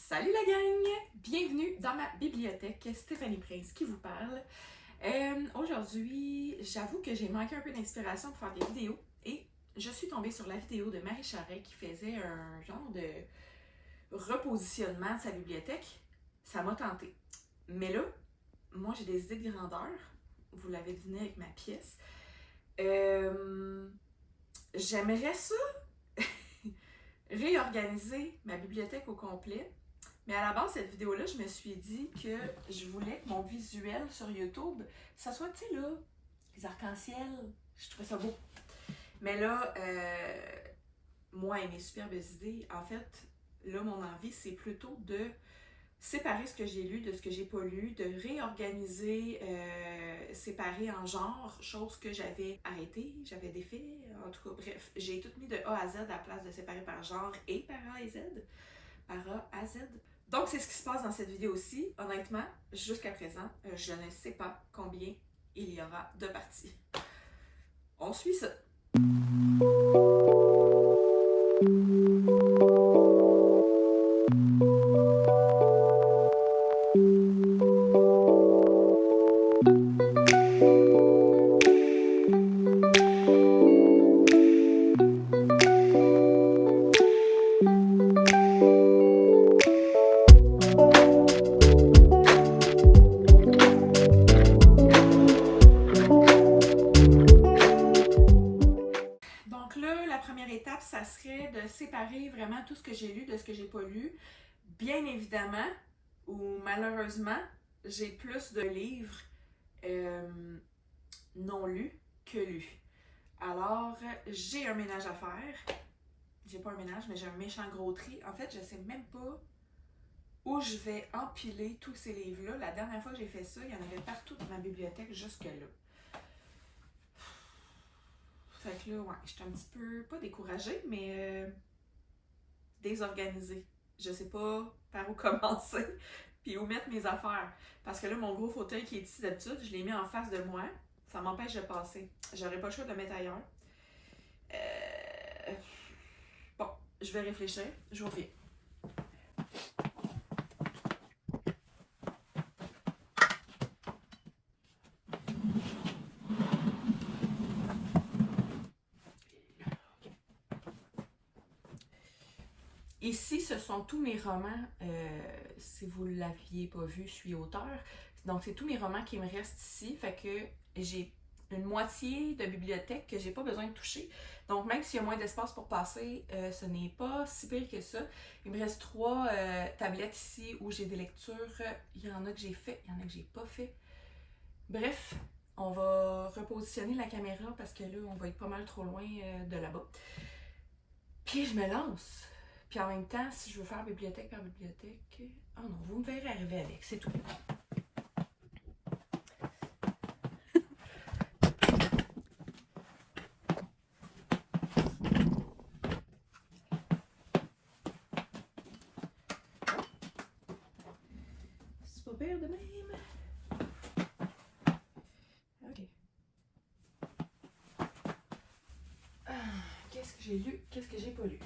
Salut la gang! Bienvenue dans ma bibliothèque, Stéphanie Prince qui vous parle. Aujourd'hui, j'avoue que j'ai manqué un peu d'inspiration pour faire des vidéos et je suis tombée sur la vidéo de Marie Charret qui faisait un genre de repositionnement de sa bibliothèque. Ça m'a tenté. Mais là, moi j'ai des idées de grandeur. Vous l'avez deviné avec ma pièce. J'aimerais ça réorganiser ma bibliothèque au complet. Mais à la base, cette vidéo-là, je me suis dit que je voulais que mon visuel sur YouTube, ça soit, tu sais, là, les arcs-en-ciel. Je trouvais ça beau. Mais là, moi et mes superbes idées, en fait, là, mon envie, c'est plutôt de séparer ce que j'ai lu de ce que j'ai pas lu, de réorganiser, séparer en genres, chose que j'avais arrêtée, j'avais défait, en tout cas, bref, j'ai tout mis de A à Z à la place de séparer par genre et par A et Z, par A à Z. Donc, c'est ce qui se passe dans cette vidéo-ci. Honnêtement, jusqu'à présent, je ne sais pas combien il y aura de parties. On suit ça. Ça serait de séparer vraiment tout ce que j'ai lu de ce que j'ai pas lu. Bien évidemment, ou malheureusement, j'ai plus de livres non lus que lus. Alors, j'ai un ménage à faire. J'ai pas un ménage, mais j'ai un méchant gros tri. En fait, je sais même pas où je vais empiler tous ces livres-là. La dernière fois que j'ai fait ça, il y en avait partout dans ma bibliothèque jusque-là. Fait que là, ouais, j'étais un petit peu, pas découragée, mais désorganisée. Je sais pas par où commencer, puis où mettre mes affaires. Parce que là, mon gros fauteuil qui est ici d'habitude, je l'ai mis en face de moi. Ça m'empêche de passer. J'aurais pas le choix de le mettre ailleurs. Bon, je vais réfléchir. Je vous reviens. Ici, ce sont tous mes romans. Si vous ne l'aviez pas vu, je suis auteure. Donc, c'est tous mes romans qui me restent ici. Fait que j'ai une moitié de bibliothèque que j'ai pas besoin de toucher. Donc, même s'il y a moins d'espace pour passer, ce n'est pas si pire que ça. Il me reste 3 tablettes ici où j'ai des lectures. Il y en a que j'ai fait, il y en a que j'ai pas fait. Bref, on va repositionner la caméra parce que là, on va être pas mal trop loin de là-bas. Puis, je me lance. Puis en même temps, si je veux faire bibliothèque par bibliothèque... Oh non, vous me verrez arriver avec, c'est tout. C'est pas pire de même. OK. Qu'est-ce que j'ai lu? Qu'est-ce que j'ai pas lu?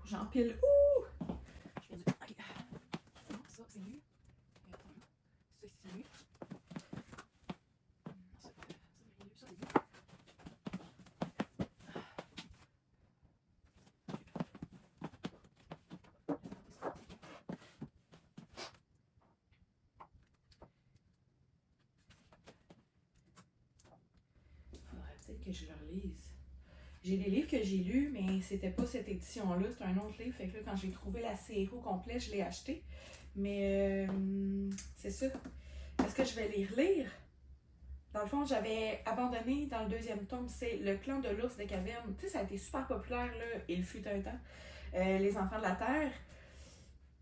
J'empile. Ouh! Je vais dire, OK. Ça, c'est lu. Ça, c'est lu. Ça, c'est lu. Faudrait peut-être que je le relise. J'ai des livres que j'ai lus, mais c'était pas cette édition-là, c'était un autre livre. Fait que là, quand j'ai trouvé la série au complet, je l'ai acheté. Mais c'est ça. Est-ce que je vais les relire? Dans le fond, j'avais abandonné dans le 2e tome, c'est Le clan de l'ours des cavernes. Tu sais, ça a été super populaire, là, il fut un temps. Les enfants de la Terre.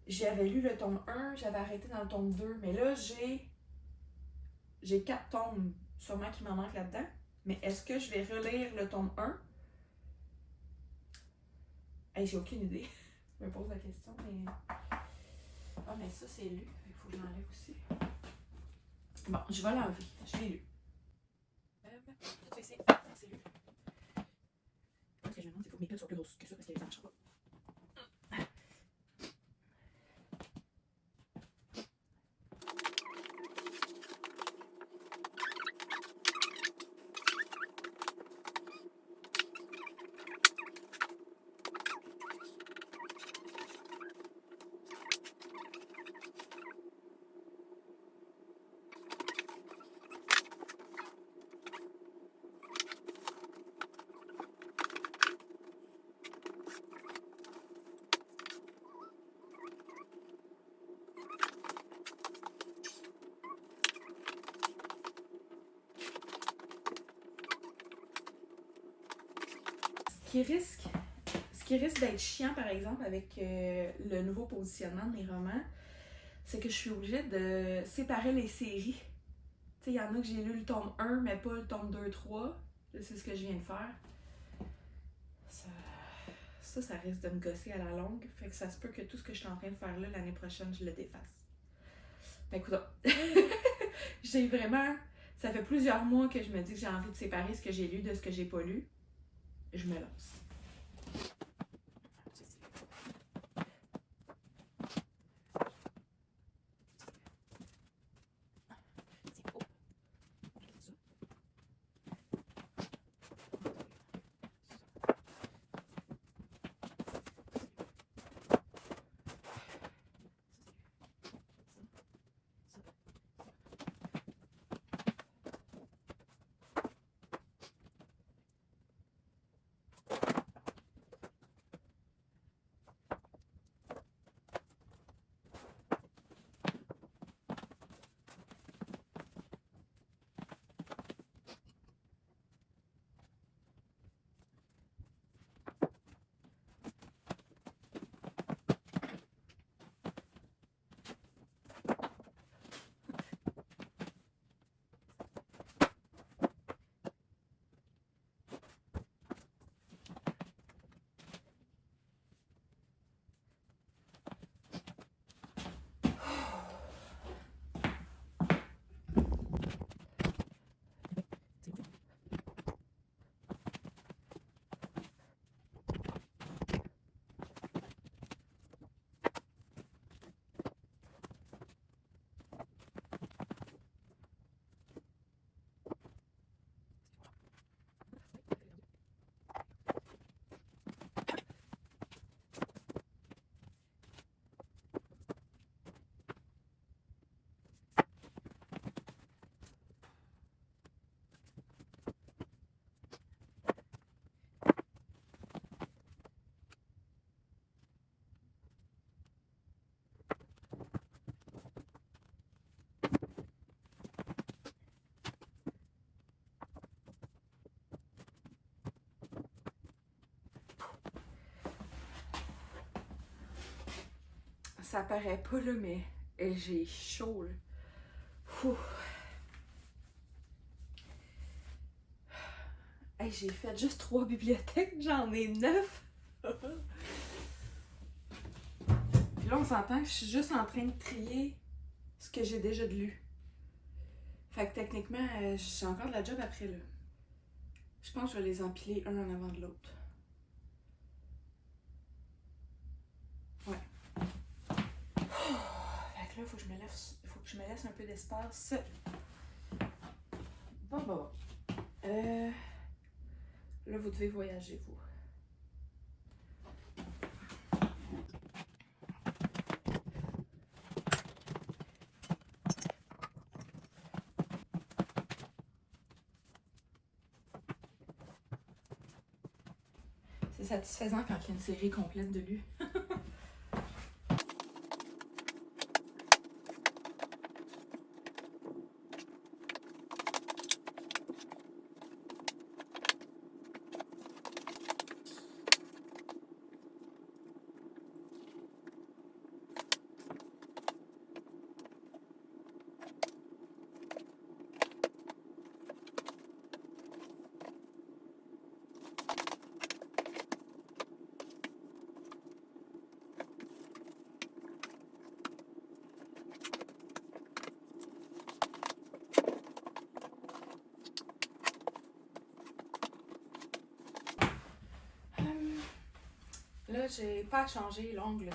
J'avais lu le tome 1, j'avais arrêté dans le tome 2. Mais là, j'ai 4 tomes, sûrement qu'il m'en manque là-dedans. Mais est-ce que je vais relire le tome 1? Hey, j'ai aucune idée. Je me pose la question, mais... Ah, mais ça, c'est lu. Il faut que je l'enlève aussi. Bon, je vais l'enlever. Je l'ai lu. Tout ça ici, c'est lu. Ce que je me demande, c'est que mes piles soient plus grosses que ça parce que ça marche pas. Ce qui risque, ce qui risque d'être chiant, par exemple, avec le nouveau positionnement de mes romans, c'est que je suis obligée de séparer les séries. Tu sais, il y en a que j'ai lu le tome 1, mais pas le tome 2, 3. Là, c'est ce que je viens de faire. Ça risque de me gosser à la longue. Fait que ça se peut que tout ce que je suis en train de faire là, l'année prochaine, je le défasse. Ben, écoute, j'ai vraiment... Ça fait plusieurs mois que je me dis que j'ai envie de séparer ce que j'ai lu de ce que j'ai pas lu. Je me lance. Ça paraît pas là, mais j'ai chaud là. Ouh. Hey, j'ai fait juste 3 bibliothèques, j'en ai 9. Puis là, on s'entend que je suis juste en train de trier ce que j'ai déjà lu. Fait que techniquement, j'ai encore de la job après là. Je pense que je vais les empiler un en avant de l'autre. Ouais. Fait que là, il faut que je me laisse un peu d'espace. Bon. Là, vous devez voyager, vous. C'est satisfaisant quand il y a une série complète de lus. j'ai pas changé l'angle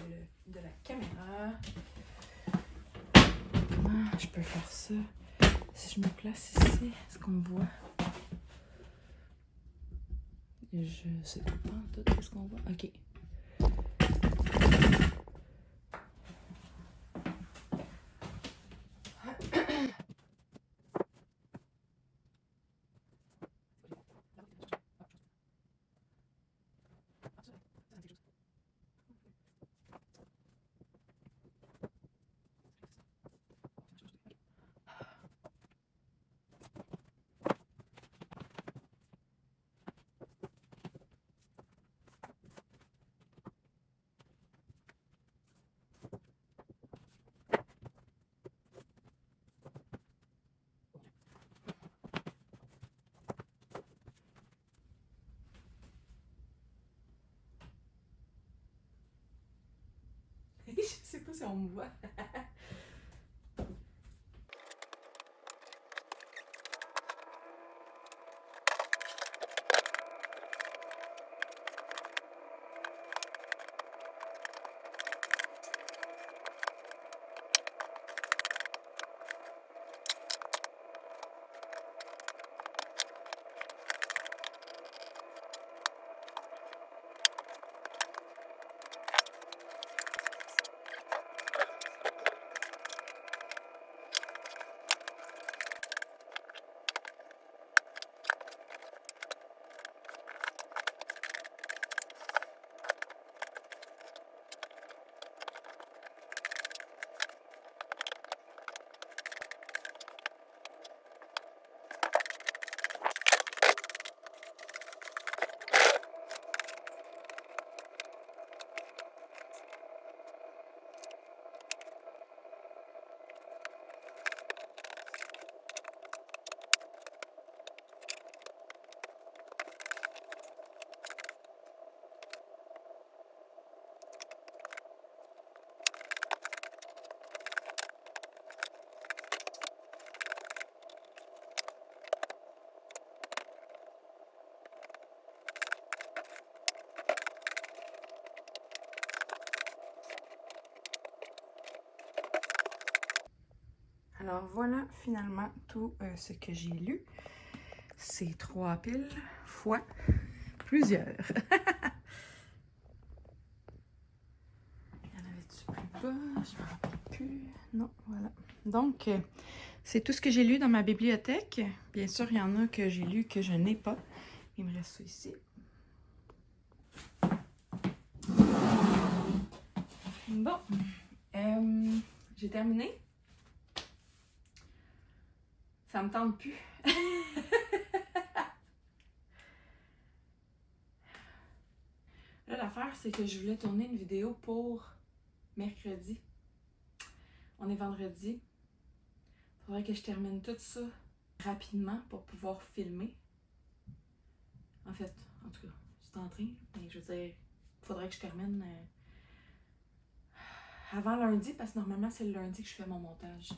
de la caméra. Je peux faire ça. Si je me place ici, est-ce qu'on me voit? Je sais pas tout ce qu'on voit. Ok. Je sais pas si on me voit. Alors voilà finalement tout ce que j'ai lu. C'est 3 piles fois plusieurs. Il y en avait-tu plus bas? Je m'en rappelle plus. Non, voilà. Donc, c'est tout ce que j'ai lu dans ma bibliothèque. Bien sûr, il y en a que j'ai lu que je n'ai pas. Il me reste ça ici. Bon, j'ai terminé. Ça me tente plus. Là, l'affaire, c'est que je voulais tourner une vidéo pour mercredi. On est vendredi. Il faudrait que je termine tout ça rapidement pour pouvoir filmer. En fait, en tout cas, c'est en train. Mais je veux dire, il faudrait que je termine avant lundi, parce que normalement, c'est le lundi que je fais mon montage.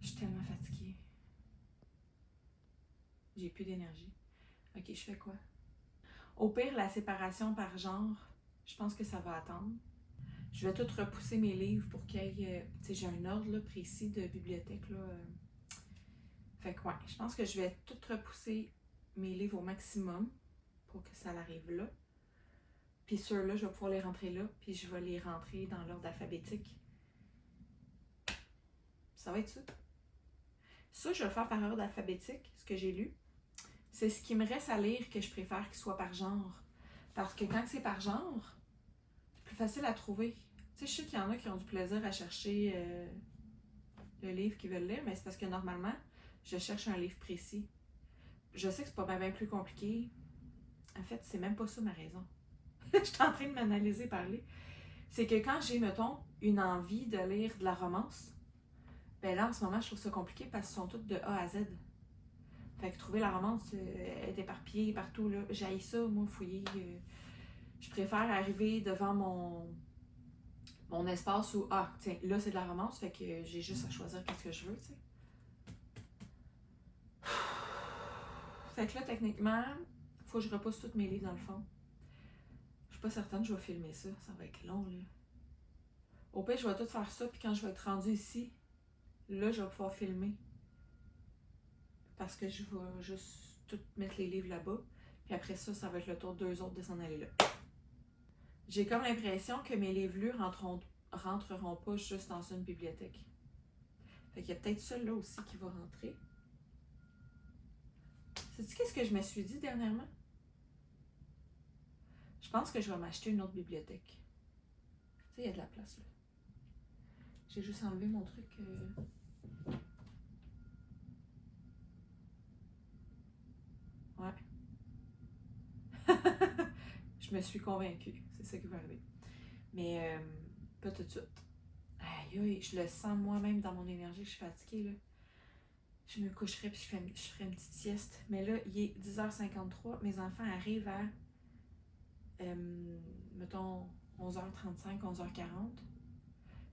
Je suis tellement fatiguée. J'ai plus d'énergie. Ok, je fais quoi? Au pire, la séparation par genre, je pense que ça va attendre. Je vais tout repousser mes livres pour qu'il y ait... Tu sais, j'ai un ordre là, précis de bibliothèque. Là. Fait que ouais, je pense que je vais tout repousser mes livres au maximum pour que ça arrive là. Puis ceux-là, je vais pouvoir les rentrer là, puis je vais les rentrer dans l'ordre alphabétique. Ça va être ça. Ça, je vais le faire par ordre alphabétique, ce que j'ai lu. C'est ce qui me reste à lire que je préfère qu'il soit par genre. Parce que quand c'est par genre, c'est plus facile à trouver. Tu sais, je sais qu'il y en a qui ont du plaisir à chercher le livre qu'ils veulent lire, mais c'est parce que normalement, je cherche un livre précis. Je sais que c'est pas bien plus compliqué. En fait, c'est même pas ça ma raison. Je suis en train de m'analyser parler. C'est que quand j'ai, mettons, une envie de lire de la romance, ben là, en ce moment, je trouve ça compliqué parce qu'ils sont toutes de A à Z. Fait que trouver la romance est éparpillée partout, là. J'haïs ça, moi, fouiller. Je préfère arriver devant mon espace où, ah, tiens, là, c'est de la romance, fait que j'ai juste à choisir qu'est-ce que je veux, tu sais. Fait que là, techniquement, il faut que je repousse tous mes livres dans le fond. suis pas certaine que je vais filmer ça. Ça va être long, là. Au pire, je vais tout faire ça, puis quand je vais être rendue ici, là, je vais pouvoir filmer. Parce que je vais juste tout mettre les livres là-bas. Puis après ça, ça va être le tour d'eux autres de s'en aller là. J'ai comme l'impression que mes livres rentreront pas juste dans une bibliothèque. Fait qu'il y a peut-être celui-là aussi qui va rentrer. Sais-tu qu'est-ce que je me suis dit dernièrement? Je pense que je vais m'acheter une autre bibliothèque. Tu sais, il y a de la place là. J'ai juste enlevé mon truc. Ouais. Je me suis convaincue. C'est ça qui va arriver. Mais pas tout de suite. Aïe, aïe, je le sens moi-même dans mon énergie. Je suis fatiguée, là. Je me coucherai puis je ferai une petite sieste. Mais là, il est 10h53. Mes enfants arrivent à, mettons, 11h35, 11h40.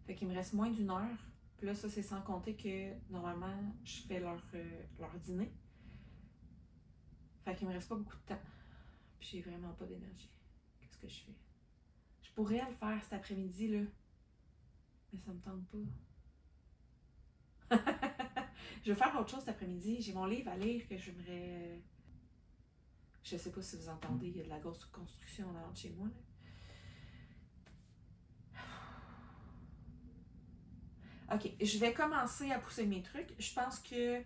Fait qu'il me reste moins d'une heure. Puis là, ça, c'est sans compter que, normalement, je fais leur dîner. Fait qu'il me reste pas beaucoup de temps. Puis j'ai vraiment pas d'énergie. Qu'est-ce que je fais? Je pourrais le faire cet après-midi, là. Mais ça me tente pas. Je vais faire autre chose cet après-midi. J'ai mon livre à lire que j'aimerais... Je sais pas si vous entendez, il y a de la grosse construction en avant de chez moi, là. Ok, je vais commencer à pousser mes trucs. Je pense que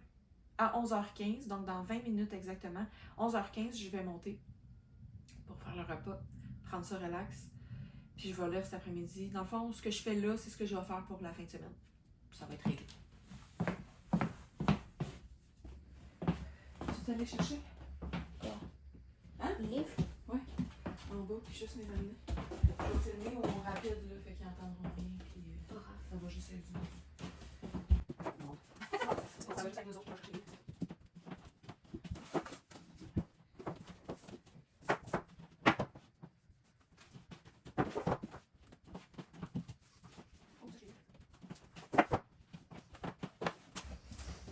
à 11h15, donc dans 20 minutes exactement, 11h15, je vais monter pour faire le repas, prendre ça relax. Puis je vais lire cet après-midi. Dans le fond, ce que je fais là, c'est ce que je vais faire pour la fin de semaine. Ça va être réglé. Tu t'allais chercher? Quoi? Hein? Le livre? Ouais. En bas, puis juste mes amis. Je vais filmer au rapide, là, fait qu'ils n'entendront rien, puis ça va juste être du monde. Non. Ça va juste avec nous autres, moi, je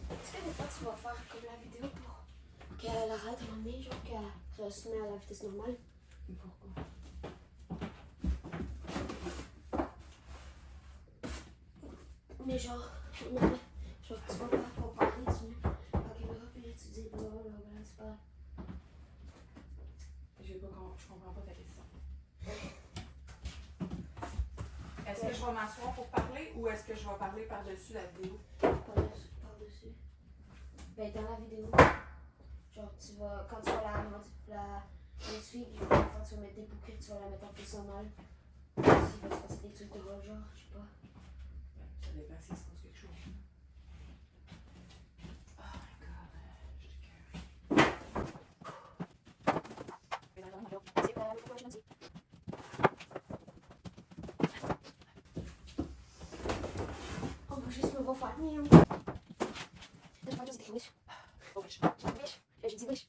Est-ce que des fois tu vas faire comme la vidéo pour qu'elle arrête de m'emmener, genre qu'elle se met à la vitesse normale? Pourquoi? Mais genre, non, mais genre tu vas pas pour parler, tu mets la caméra puis là tu dis blablabla, c'est pas... Je comprends pas ta question. Est-ce que je vais m'asseoir pour parler ou est-ce que je vais parler par-dessus la vidéo? Par-dessus. Ben dans la vidéo, genre tu vas, quand tu vas la suivre, quand tu vas mettre des bouquets, tu vas la mettre en plus normale. S'il va se passer des trucs de drôle, genre, je sais pas. Ça dépend si se passe quelque chose. Oh my god, je On va juste me refaire. Miaou. Je vais juste écrire wish. Oh, wish. Wish. J'ai dit wish.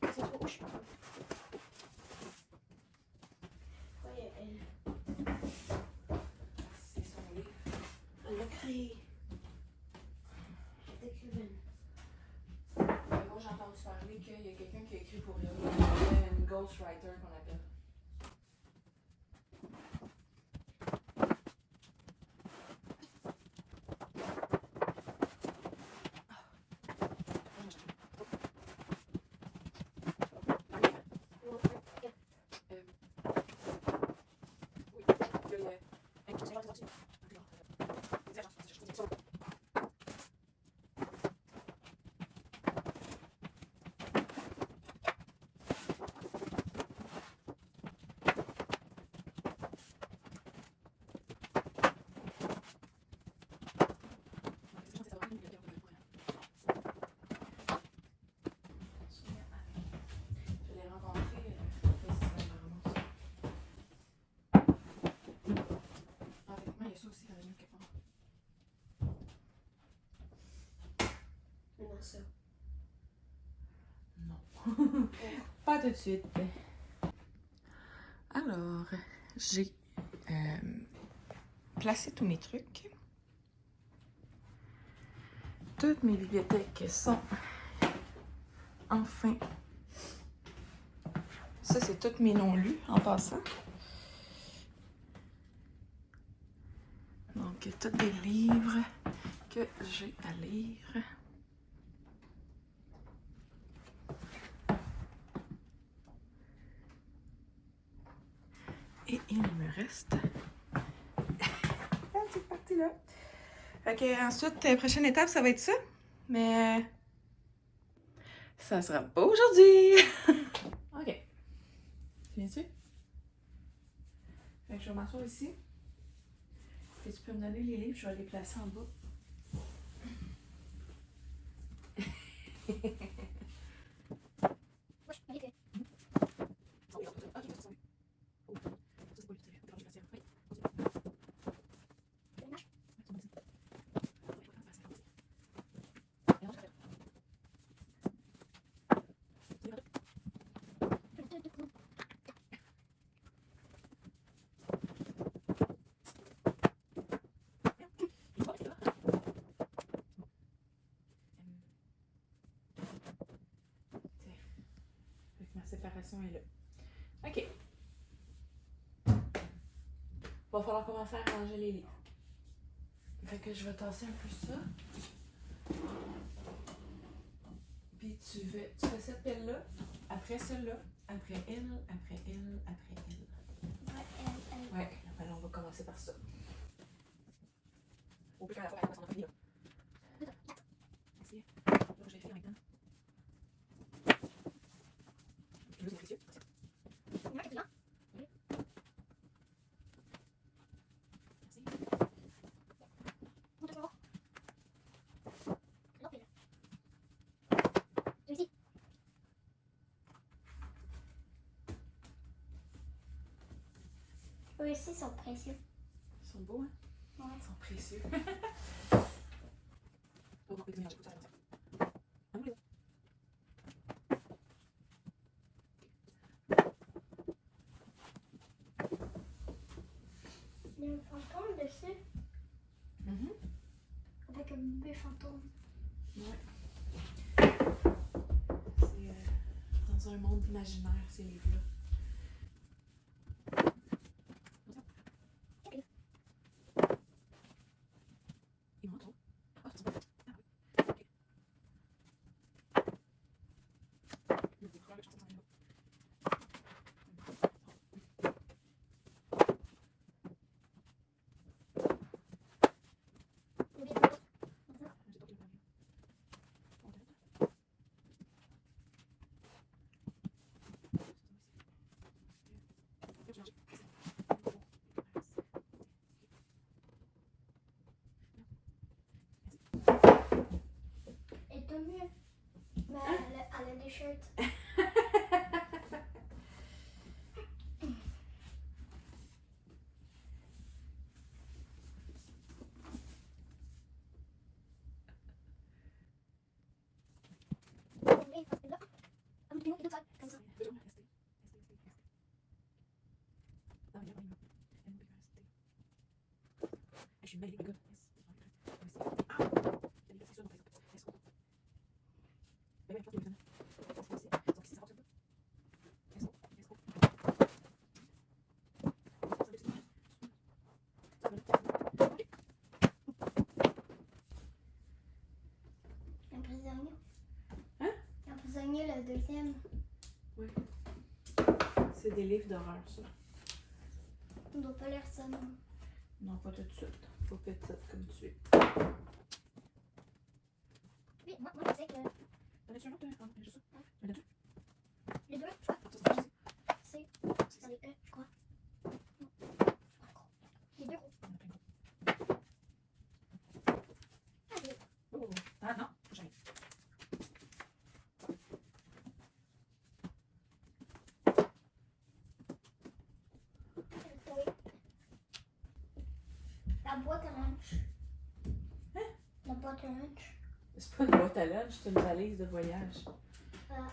C'est trop wish. Ouais, C'est son livre. elle a créé. Elle est écrivaine. Moi, j'ai entendu parler qu'il y a quelqu'un qui a écrit pour elle. Une ghostwriter qu'on appelle. Je l'ai rencontré au festival de Ramos. Honnêtement, il y a ça aussi dans la nuit quelque part. Maintenant ça. Non. Pas tout de suite. Ah, Alors, j'ai placé tous mes trucs. Toutes mes bibliothèques sont enfin. Ça, c'est tous mes non-lus en passant. Donc, tous des livres que j'ai à lire. Et il me reste cette partie-là. Ok, ensuite, prochaine étape, ça va être ça. Mais ça sera pas aujourd'hui. Ok. Viens-tu? Fait que je vais m'asseoir ici. Et tu peux me donner les livres, je vais les placer en bas. Ma séparation est là. Ok. Va falloir commencer à ranger les livres. Fait que je vais tasser un peu ça. Puis tu fais cette pelle-là, après celle-là, après elle, après elle, après elle. Ouais, alors on va commencer par ça. On peut faire la fois avec son là. Merci. Là, je vais faire maintenant. Tu veux, c'est précieux. Eux aussi sont précieux. Ils sont beaux, hein? Ouais. Ils sont précieux. Oh non, j'ai tout ça. Il y a un fantôme dessus. Avec un bébé fantôme. Ouais. C'est dans un monde imaginaire, ces livres-là. Et tant mieux. Mais elle a des shirts. Je suis mêlée, les gars. Un prisonnier. Hein? Un prisonnier, le deuxième. Oui. C'est des livres d'horreur, ça. On doit pas lire ça, non. Non, pas tout de suite. Pas petite comme tu es. Oui, moi je sais que T'en as-tu un autre? Juste ça? T'en as-tu? les deux, je crois. C'est les E, je crois. Les deux gros. Ah, les Oh, ah non, jamais. La boîte à lunch. Hein? La boîte à lunch. C'est pas une boîte à lunch, c'est une valise de voyage. Ah.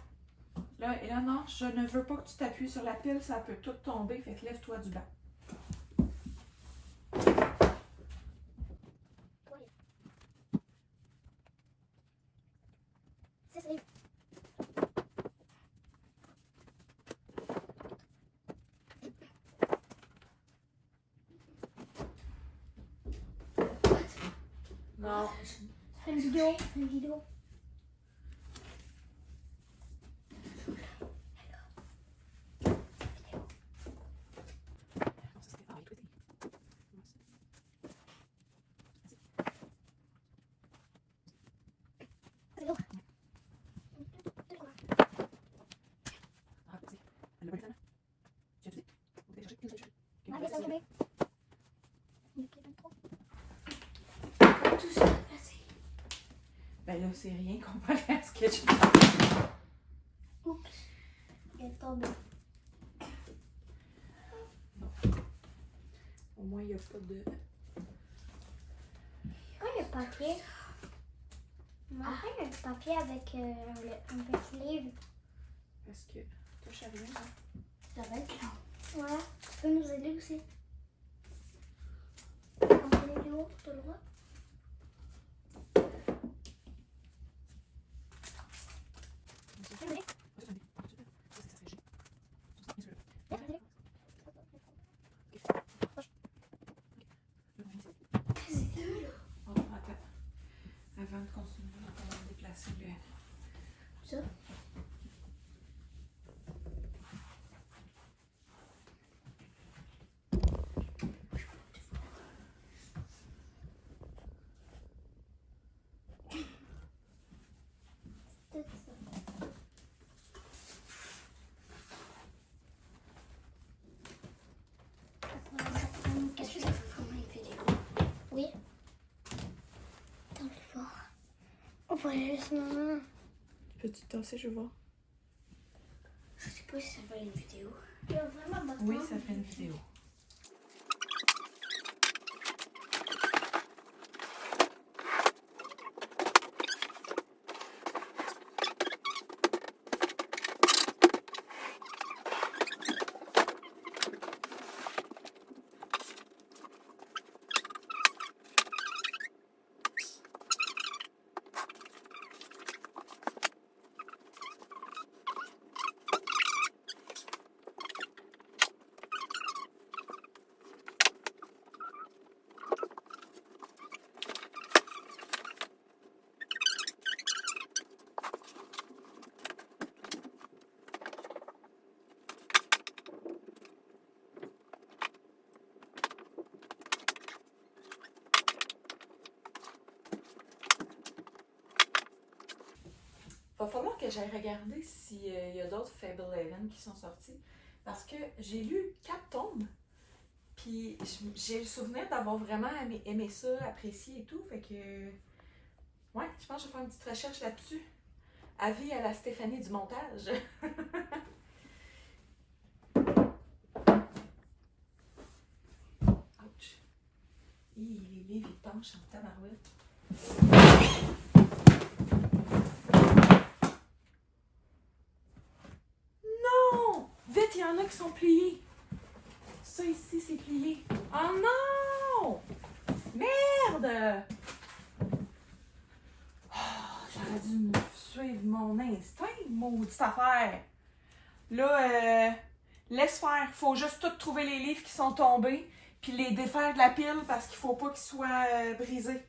Là, Là, et là, non, je ne veux pas que tu t'appuies sur la pile, ça peut tout tomber, fait que lève-toi du banc. Non. Fais une vidéo, fais une vidéo. Ben là, c'est rien comparé à ce que je fais. Oups, elle est tombée. Au moins, il n'y a pas de... Pourquoi il y a le papier? Après, il y a le papier avec un petit livre. Parce que... Touche à rien, hein? Ça va être long. Ouais, tu peux nous aider aussi. On fait les vidéos, t'as le droit? Oh, attends. Avant de continuer, on va déplacer le... Ça? Qu'est-ce que ça fait pour une vidéo? Oui. Tant plus fort. On va aller juste maman. Peux-tu tasser, je vois? Je sais pas si ça fait une vidéo. Il y a vraiment pas de Oui, temps. ça fait une vidéo. Va falloir que j'aille regarder s'il y a d'autres Fable Eleven qui sont sortis. Parce que j'ai lu 4 tomes. Puis j'ai le souvenir d'avoir vraiment aimé ça, apprécié et tout. Fait que. Ouais, je pense que je vais faire une petite recherche là-dessus. Avis à la Stéphanie du montage. Ouch. Les livres, ils penchent en tabarouette. Non! Vite, il y en a qui sont pliés. Ça ici, c'est plié. Oh non! Merde! Oh, j'aurais dû suivre mon instinct, maudite affaire. Là, laisse faire. Faut juste tout trouver les livres qui sont tombés, puis les défaire de la pile parce qu'il faut pas qu'ils soient brisés.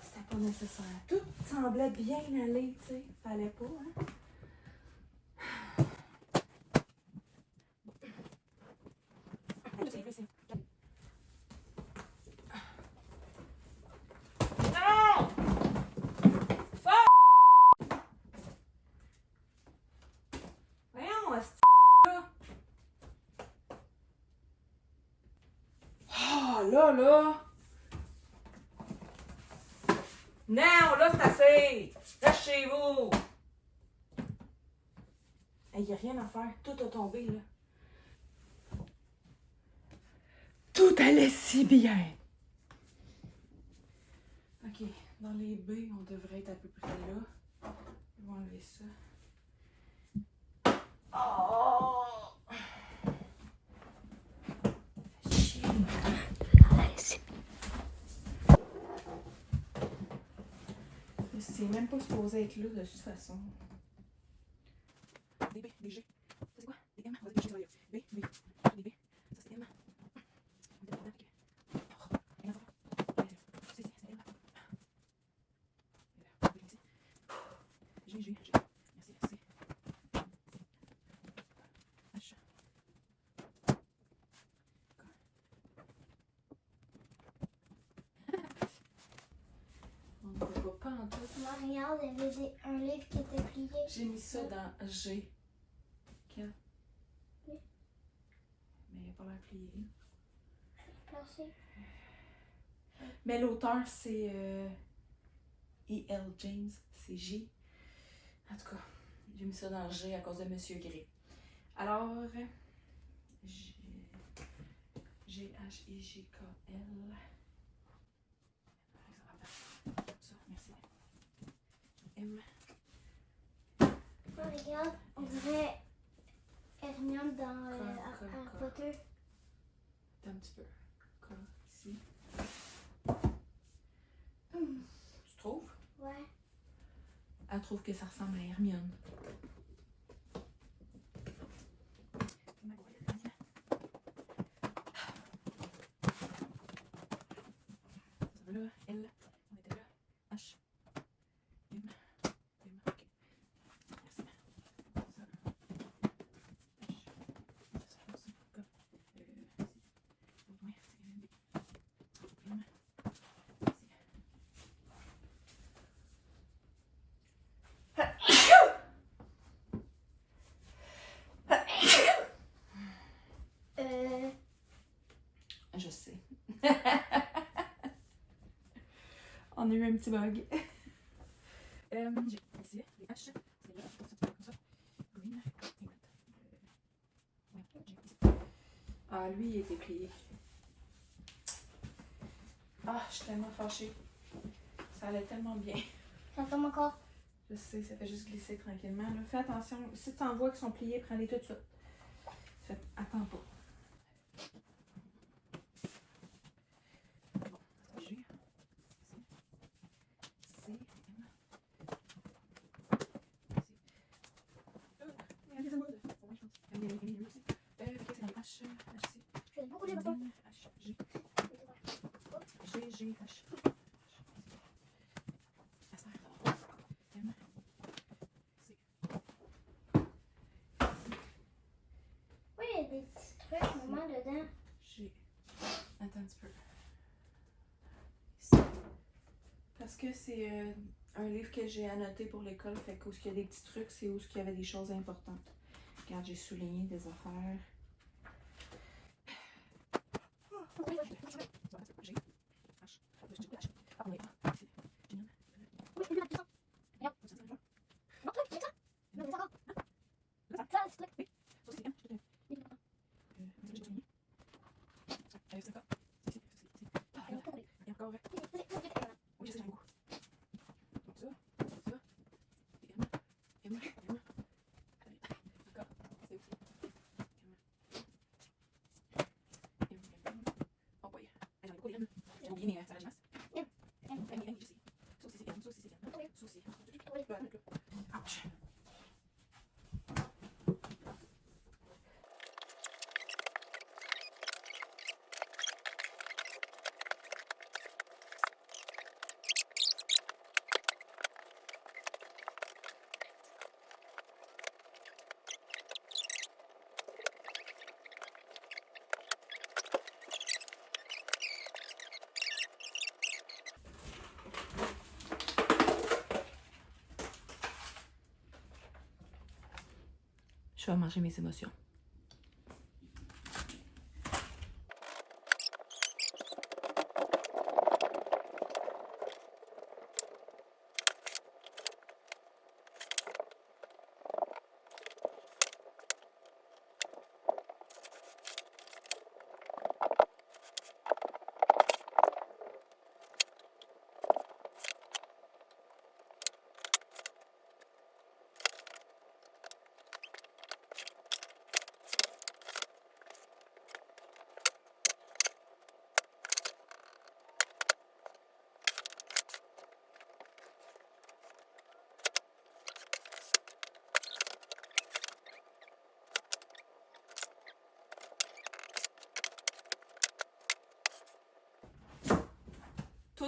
C'était pas nécessaire. Tout semblait bien aller, tu sais. Fallait pas, hein? Non! Fuck! Voyons, là. Oh, là! Non, là, c'est assez! Lâchez-vous! Il n'y a rien à faire. Tout a tombé, là. Tout allait si bien. OK. Dans les B, on devrait être à peu près là. Je vais enlever ça. Oh! Chier. C'est même pas supposé être là de toute façon. Des B, des G. Ça c'est quoi? Des M. On va dire G, ça va y B, B. Des B. Ça c'est M. On va dire avec. C'est M. G, G, G. Merci, merci. H. On ne voit pas en tout. Moi, regarde, il y avait un livre qui était plié. J'ai mis ça dans G. Quel? Oui. Mais il n'a pas l'air plié. Placé. Mais l'auteur, c'est E.L. James. C'est G. En tout cas, j'ai mis ça dans G à cause de Monsieur Gray. Alors, G, G-H-I-G-K-L. Ça, merci. M. Oh, regarde, on dirait Hermione dans Harry Potter. Attends un petit peu. K, ici. Tu trouves? Ouais. Elle trouve que ça ressemble à Hermione. Ça va là, L, on était là, H, M, M, ok. Merci. Ça, je sais. On a eu un petit bug. J'ai ici, les H, c'est là, comme ça. Green, ah, lui, il était plié. Ah, je suis tellement fâchée. Ça allait tellement bien. Ça tombe encore. Je sais, ça fait juste glisser tranquillement. Là. Fais attention. Si tu en vois qui sont pliés, prends-les tout de suite. Attends pas. Bon, G. C. M. J'aime beaucoup les bâtons. G, H. Oui, il y a des petits trucs, maman, dedans. G. Attends un petit peu. Ici. Parce que c'est un livre que j'ai annoté pour l'école, fait qu'où il y a des petits trucs, c'est où il y avait des choses importantes. Regarde, j'ai souligné des affaires. Je vais manger mes émotions.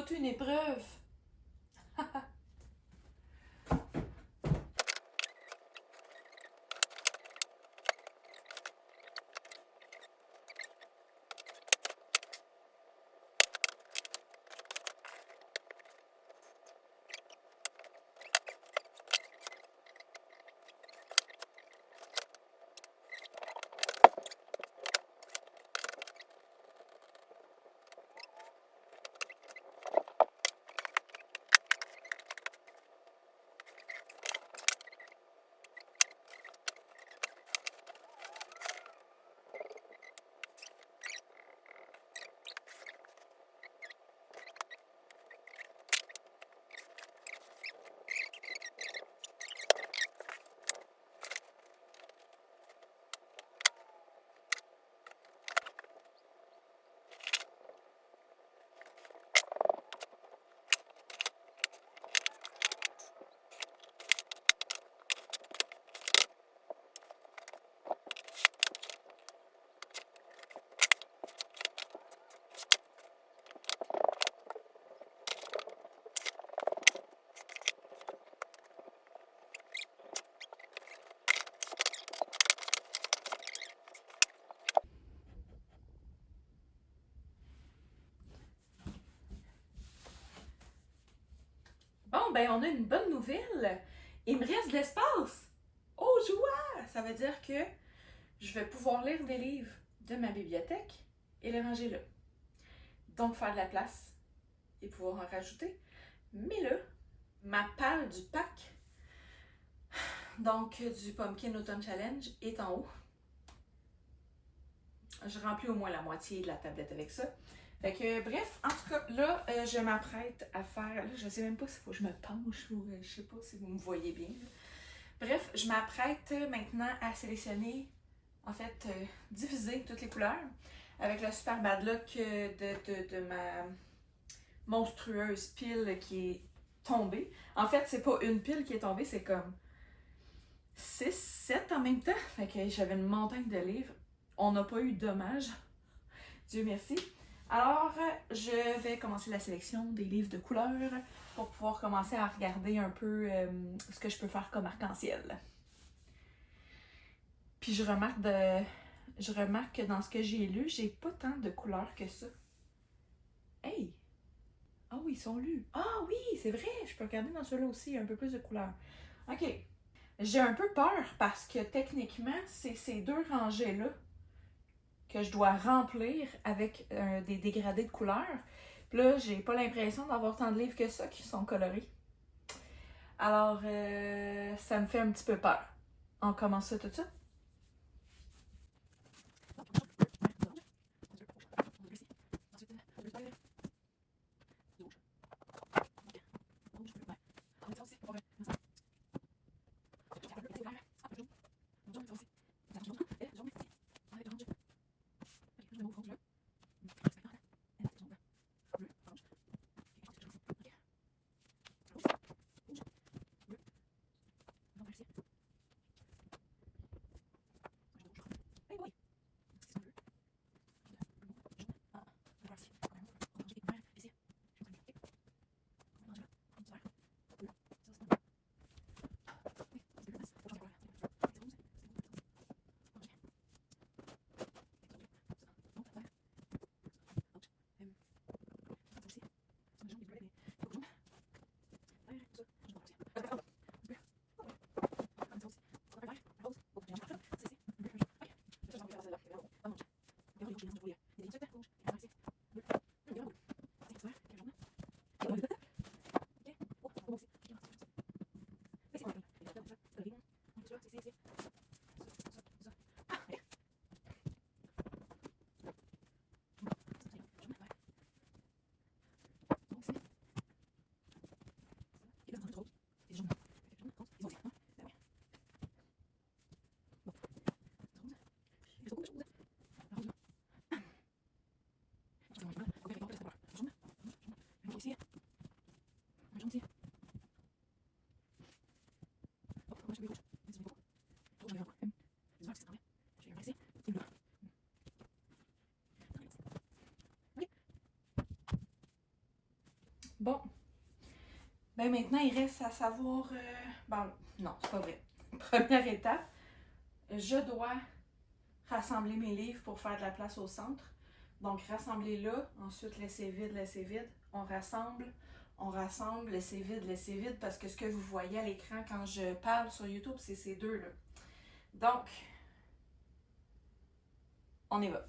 toute une épreuve. Bon, ben, on a une bonne nouvelle. Il me reste de l'espace. Oh, joie! Ça veut dire que je vais pouvoir lire des livres de ma bibliothèque et les ranger là. Donc, faire de la place et pouvoir en rajouter. Mais là, ma palle du pack, donc du Pumpkin Autumn Challenge, est en haut. Je remplis au moins la moitié de la tablette avec ça. Fait que, bref, en tout cas, là, je m'apprête à faire... Là, je sais même pas s'il faut que je me penche ou je sais pas si vous me voyez bien. Là. Bref, je m'apprête maintenant à sélectionner, en fait, diviser toutes les couleurs avec le super bad luck de ma monstrueuse pile qui est tombée. En fait, c'est pas une pile qui est tombée, c'est comme 6, 7 en même temps. Fait que j'avais une montagne de livres. On n'a pas eu de dommages. Dieu merci. Alors, je vais commencer la sélection des livres de couleurs pour pouvoir commencer à regarder un peu ce que je peux faire comme arc-en-ciel. Puis je remarque que dans ce que j'ai lu, j'ai pas tant de couleurs que ça. Hey! Ah oui, ils sont lus. Ah oui, c'est vrai, je peux regarder dans ceux-là aussi, il y a un peu plus de couleurs. OK. J'ai un peu peur parce que techniquement, c'est ces deux rangées-là que je dois remplir avec des dégradés de couleurs. Puis là, j'ai pas l'impression d'avoir tant de livres que ça qui sont colorés. Alors, ça me fait un petit peu peur. On commence ça tout de suite? Là, maintenant, il reste à savoir... Bon, non, c'est pas vrai. Première étape, je dois rassembler mes livres pour faire de la place au centre. Donc, rassembler là, ensuite laisser vide. On rassemble, laisser vide, parce que ce que vous voyez à l'écran quand je parle sur YouTube, c'est ces deux-là. Donc, on y va.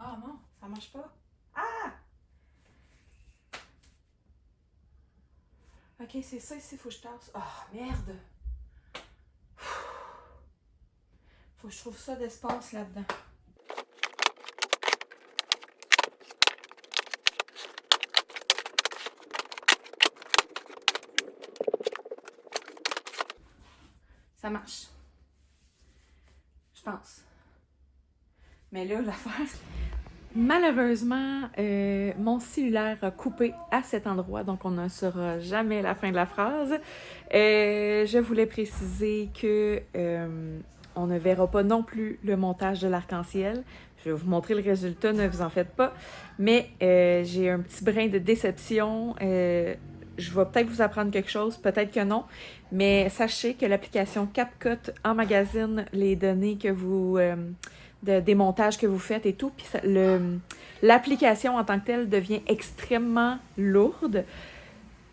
Ah non, ça marche pas. Ah! Ok, c'est ça ici, faut que je tasse. Ah, merde! Faut que je trouve ça d'espace là-dedans. Ça marche. Je pense. Mais là, l'affaire... Malheureusement, mon cellulaire a coupé à cet endroit, donc on ne saura jamais la fin de la phrase. Je voulais préciser que on ne verra pas non plus le montage de l'arc-en-ciel. Je vais vous montrer le résultat, ne vous en faites pas. Mais j'ai un petit brin de déception. Je vais peut-être vous apprendre quelque chose, peut-être que non. Mais sachez que l'application CapCut emmagasine les données que vous... des montages que vous faites et tout, puis l'application en tant que telle devient extrêmement lourde.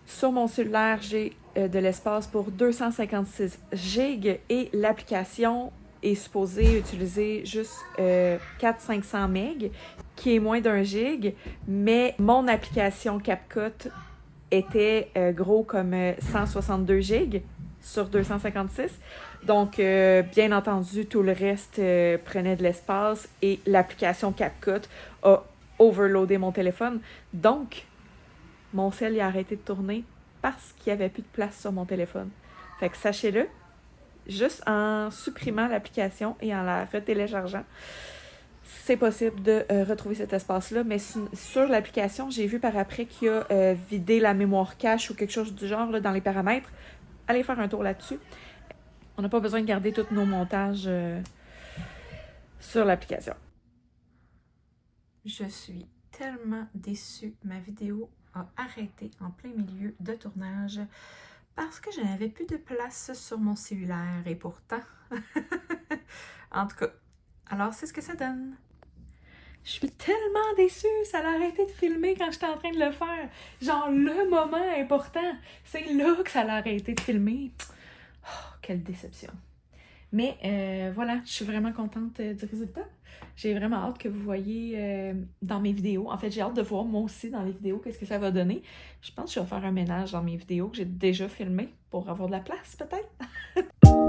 Sur mon cellulaire, j'ai de l'espace pour 256 GB et l'application est supposée utiliser juste 400-500 MB, qui est moins d'1 GB, mais mon application CapCut était gros comme 162 GB sur 256. Donc, bien entendu, tout le reste prenait de l'espace et l'application CapCut a overloadé mon téléphone. Donc, mon cell il a arrêté de tourner parce qu'il n'y avait plus de place sur mon téléphone. Fait que sachez-le, juste en supprimant l'application et en la retéléchargeant, c'est possible de retrouver cet espace-là. Mais sur l'application, j'ai vu par après qu'il a vidé la mémoire cache ou quelque chose du genre là, dans les paramètres. Allez faire un tour là-dessus. On n'a pas besoin de garder tous nos montages sur l'application. Je suis tellement déçue. Ma vidéo a arrêté en plein milieu de tournage parce que je n'avais plus de place sur mon cellulaire. Et pourtant, en tout cas, alors c'est ce que ça donne. Je suis tellement déçue, ça a arrêté de filmer quand j'étais en train de le faire. Genre, le moment important, c'est là que ça a arrêté de filmer. Oh, quelle déception. Mais voilà, je suis vraiment contente du résultat. J'ai vraiment hâte que vous voyez dans mes vidéos. En fait, j'ai hâte de voir moi aussi dans les vidéos qu'est-ce que ça va donner. Je pense que je vais faire un ménage dans mes vidéos que j'ai déjà filmées pour avoir de la place peut-être.